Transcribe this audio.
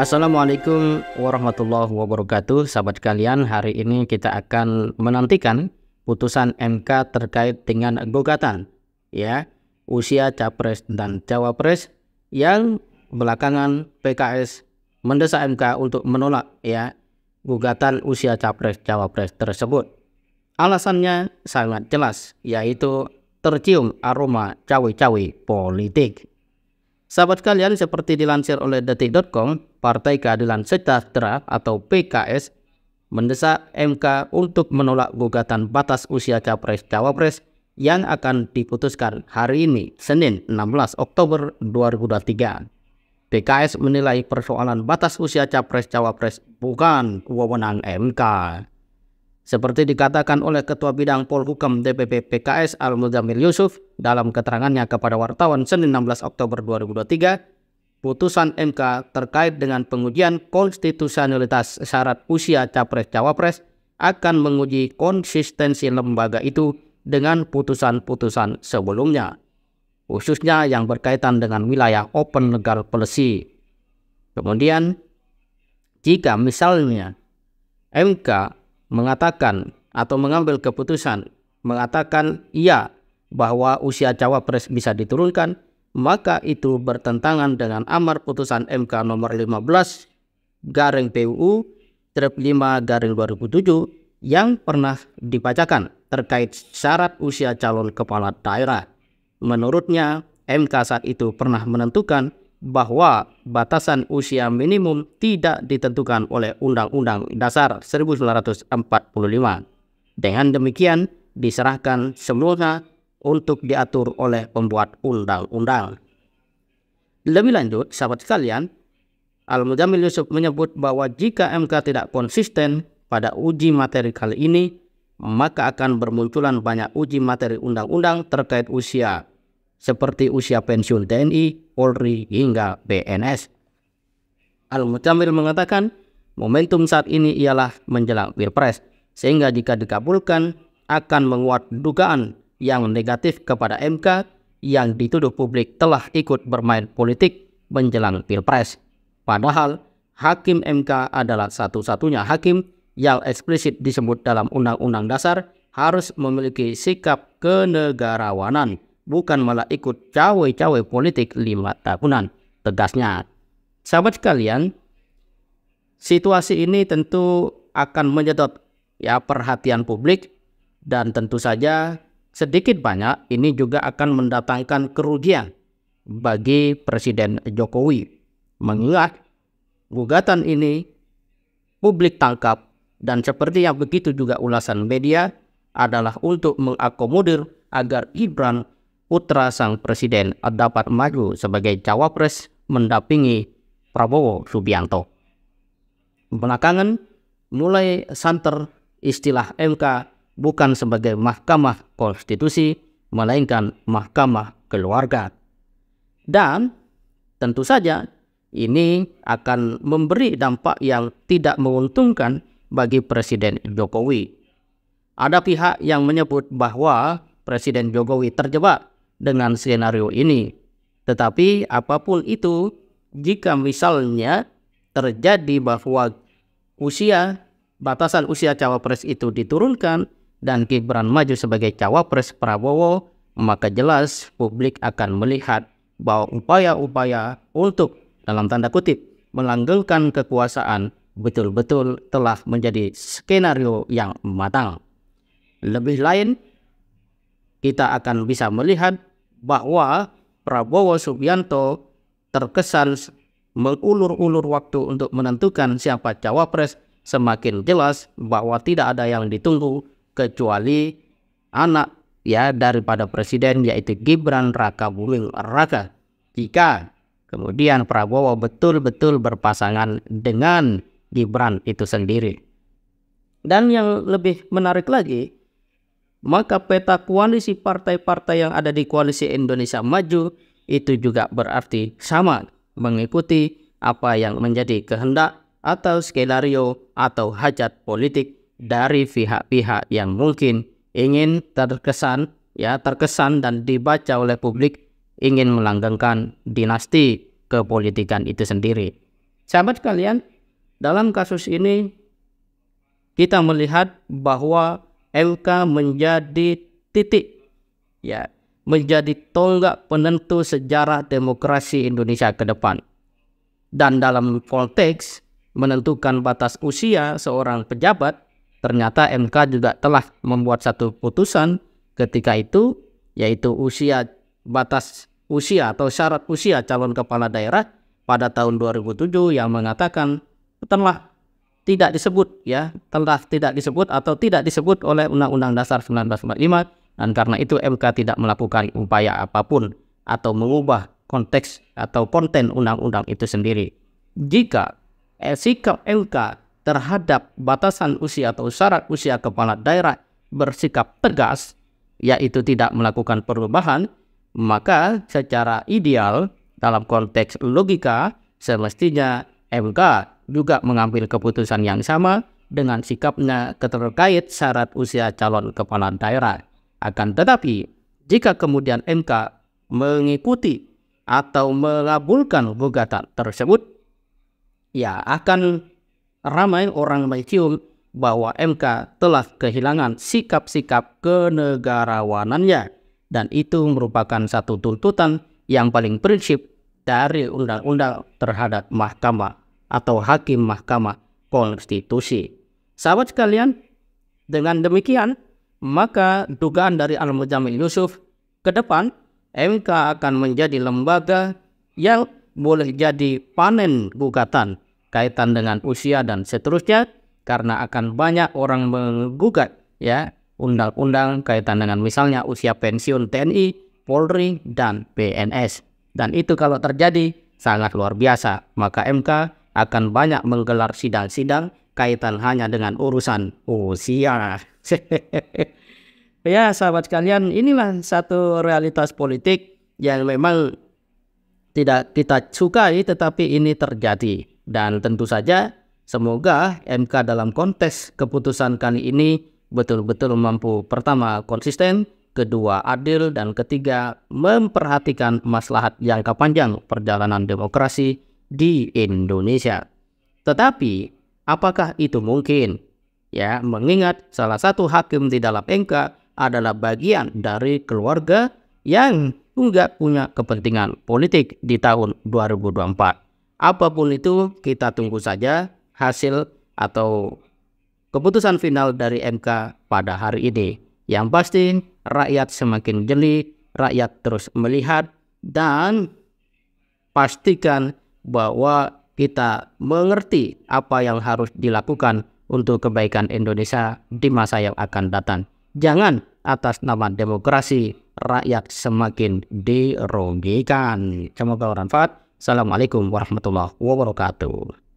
Assalamualaikum warahmatullahi wabarakatuh. Sahabat sekalian, hari ini kita akan menantikan putusan MK terkait dengan gugatan usia capres dan cawapres yang belakangan PKS mendesak MK untuk menolak gugatan usia capres cawapres tersebut. Alasannya sangat jelas, yaitu tercium aroma cawe-cawe politik. Sahabat sekalian, seperti dilansir oleh detik.com, Partai Keadilan Sejahtera atau PKS mendesak MK untuk menolak gugatan batas usia capres-cawapres yang akan diputuskan hari ini, Senin 16 Oktober 2023. PKS menilai persoalan batas usia capres-cawapres bukan wewenang MK. Seperti dikatakan oleh Ketua Bidang Polhukam DPP PKS Al-Muzamil Yusuf dalam keterangannya kepada wartawan Senin 16 Oktober 2023, putusan MK terkait dengan pengujian konstitusionalitas syarat usia capres-cawapres akan menguji konsistensi lembaga itu dengan putusan-putusan sebelumnya, khususnya yang berkaitan dengan wilayah open legal policy. Kemudian, jika misalnya MK mengatakan atau mengambil keputusan mengatakan iya bahwa usia cawapres bisa diturunkan, maka itu bertentangan dengan amar putusan MK nomor 15/PUU-5/2007 yang pernah dibacakan terkait syarat usia calon kepala daerah. Menurutnya, MK saat itu pernah menentukan bahwa batasan usia minimum tidak ditentukan oleh Undang-Undang Dasar 1945. Dengan demikian, diserahkan seluruhnya untuk diatur oleh pembuat undang-undang. Lebih lanjut, sahabat sekalian, Al-Muzamil Yusuf menyebut bahwa jika MK tidak konsisten pada uji materi kali ini, maka akan bermunculan banyak uji materi undang-undang terkait usia, seperti usia pensiun TNI, Polri, hingga PNS. Al-Muzamil mengatakan momentum saat ini ialah menjelang Pilpres, sehingga jika dikabulkan akan menguat dugaan yang negatif kepada MK yang dituduh publik telah ikut bermain politik menjelang Pilpres. Padahal Hakim MK adalah satu-satunya hakim yang eksplisit disebut dalam Undang-Undang Dasar harus memiliki sikap kenegarawanan, bukan malah ikut cawe-cawe politik 5 tahunan, tegasnya. Sahabat sekalian, situasi ini tentu akan menyedot perhatian publik, dan tentu saja sedikit banyak ini juga akan mendatangkan kerugian bagi Presiden Jokowi. Mengingat gugatan ini publik tangkap, dan seperti yang begitu juga ulasan media adalah untuk mengakomodir agar Gibran putra sang presiden dapat maju sebagai cawapres mendampingi Prabowo Subianto. Belakangan mulai santer istilah MK bukan sebagai Mahkamah Konstitusi, melainkan Mahkamah Keluarga. Dan tentu saja ini akan memberi dampak yang tidak menguntungkan bagi Presiden Jokowi. Ada pihak yang menyebut bahwa Presiden Jokowi terjebak dengan skenario ini. Tetapi apapun itu, jika misalnya terjadi bahwa batasan usia cawapres itu diturunkan dan Gibran maju sebagai cawapres Prabowo, maka jelas publik akan melihat bahwa upaya-upaya untuk, dalam tanda kutip, melanggengkan kekuasaan betul-betul telah menjadi skenario yang matang. Lebih lain, kita akan bisa melihat bahwa Prabowo Subianto terkesan mengulur-ulur waktu untuk menentukan siapa cawapres. Semakin jelas bahwa tidak ada yang ditunggu kecuali anak daripada presiden, yaitu Gibran Raka Buming Raka. Jika kemudian Prabowo betul-betul berpasangan dengan Gibran itu sendiri. Dan yang lebih menarik lagi, maka peta koalisi partai-partai yang ada di Koalisi Indonesia Maju itu juga berarti sama mengikuti apa yang menjadi kehendak atau skenario atau hajat politik dari pihak-pihak yang mungkin ingin terkesan dan dibaca oleh publik ingin melanggengkan dinasti kepolitikan itu sendiri. Sahabat sekalian, dalam kasus ini kita melihat bahwa MK menjadi titik, ya, menjadi tonggak penentu sejarah demokrasi Indonesia ke depan. Dan dalam konteks menentukan batas usia seorang pejabat, ternyata MK juga telah membuat satu putusan ketika itu, yaitu batas usia atau syarat usia calon kepala daerah pada tahun 2007 yang mengatakan telah tidak disebut atau tidak disebut oleh Undang-Undang Dasar 1945, dan karena itu MK tidak melakukan upaya apapun atau mengubah konteks atau konten undang-undang itu sendiri. Jika sikap MK terhadap batasan usia atau syarat usia kepala daerah bersikap tegas, yaitu tidak melakukan perubahan, maka secara ideal dalam konteks logika semestinya MK juga mengambil keputusan yang sama dengan sikapnya terkait syarat usia calon kepala daerah. Akan tetapi, jika kemudian MK mengikuti atau mengabulkan gugatan tersebut, ya akan ramai orang mencium bahwa MK telah kehilangan sikap-sikap kenegarawanannya, dan itu merupakan satu tuntutan yang paling prinsip dari undang-undang terhadap mahkamah atau hakim Mahkamah Konstitusi. Sahabat sekalian, dengan demikian maka dugaan dari Al-Muzamil Yusuf ke depan, MK akan menjadi lembaga yang boleh jadi panen gugatan kaitan dengan usia dan seterusnya, karena akan banyak orang menggugat ya undang-undang kaitan dengan misalnya usia pensiun TNI, Polri, dan PNS. Dan itu kalau terjadi sangat luar biasa, maka MK akan banyak menggelar sidang-sidang kaitan hanya dengan urusan usia. Ya sahabat sekalian, inilah satu realitas politik yang memang tidak kita sukai, tetapi ini terjadi. Dan tentu saja semoga MK dalam konteks keputusan kali ini betul-betul mampu, pertama konsisten, kedua adil, dan ketiga memperhatikan maslahat jangka panjang perjalanan demokrasi di Indonesia. Tetapi apakah itu mungkin? Ya, mengingat salah satu hakim di dalam MK adalah bagian dari keluarga yang juga punya kepentingan politik di tahun 2024. Apapun itu, kita tunggu saja hasil atau keputusan final dari MK pada hari ini. Yang pasti rakyat semakin jeli, rakyat terus melihat, dan pastikan bahwa kita mengerti apa yang harus dilakukan untuk kebaikan Indonesia di masa yang akan datang. Jangan atas nama demokrasi rakyat semakin dirugikan. Semoga bermanfaat. Assalamualaikum warahmatullahi wabarakatuh.